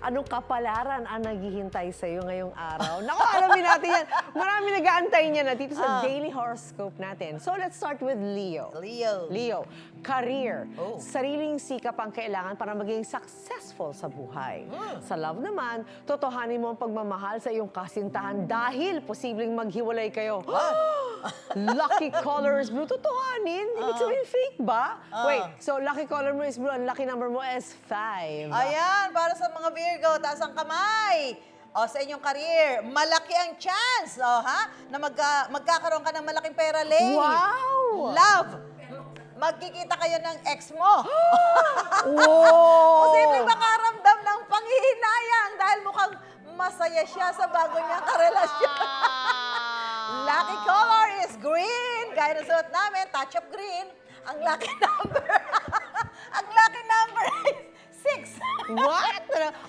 Anong kapalaran ang naghihintay sa'yo ngayong araw? Naku, alamin natin yan. Marami nag-aantay niya na dito sa daily horoscope natin. So let's start with Leo. Leo, career. Sariling sikap ang kailangan para maging successful sa buhay. Sa love naman, totohanin mo ang pagmamahal sa iyong kasintahan dahil posibleng maghiwalay kayo. Lucky color is blue. Totohanin? Ibig sabihin fake ba? Wait, so lucky color mo is blue, ang lucky number mo is 5. Ayan, para sa mga Virgo, taas ang kamay. O, sa inyong career, malaki ang chance, na magkakaroon ka ng malaking pera, lady. Wow! Love, magkikita kayo ng ex mo. Wow! Posibleng makaramdam ng panghihinayang dahil mukhang masaya siya sa bago niyang karelasyon. Lucky color is green. Gaya ng suot namin, touch of green. Ang lucky number, ang lucky number is 6. What?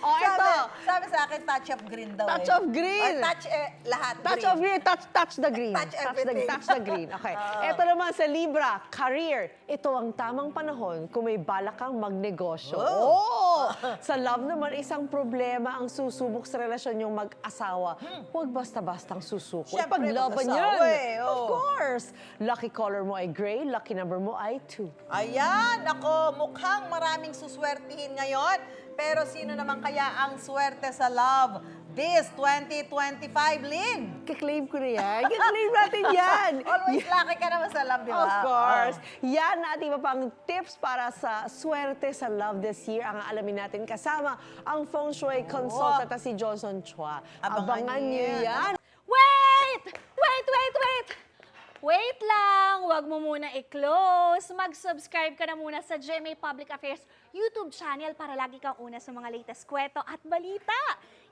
Oh, ito. Sabi sa akin, touch of green daw. Touch of green. Or touch lahat Touch green. of green, touch the green. Touch everything. Touch the green. Okay. Ito naman sa Libra, career. Ito ang tamang panahon kung may balak kang magnegosyo. Oh! Sa love naman, isang problema ang susubok sa relasyon yung mag-asawa. Huwag basta-bastang susuko. Siyempre, Paglaban mag-asawa yan. Of oh. course. Lucky color mo ay gray, lucky number mo ay 2. Ayan, ako, mukhang maraming suswertihin ngayon. Pero sino naman kaya ang swerte sa love this 2025, Lynn? Kiklaim ko na yan. Kiklaim natin yan. Always lucky ka naman sa love, di ba? Of course. Yan at iba pang tips para sa swerte sa love this year ang alamin natin kasama ang feng shui consultant na si Johnson Chua. Abangan niyo yan. Wait! Wait lang! Huwag mo muna i-close. Mag-subscribe ka na muna sa GMA Public Affairs YouTube channel para lagi kang una sa mga latest kwento at balita.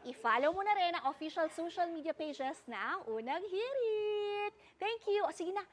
I-follow mo na rin ang official social media pages ng Unang Hirit. Thank you. O sige na,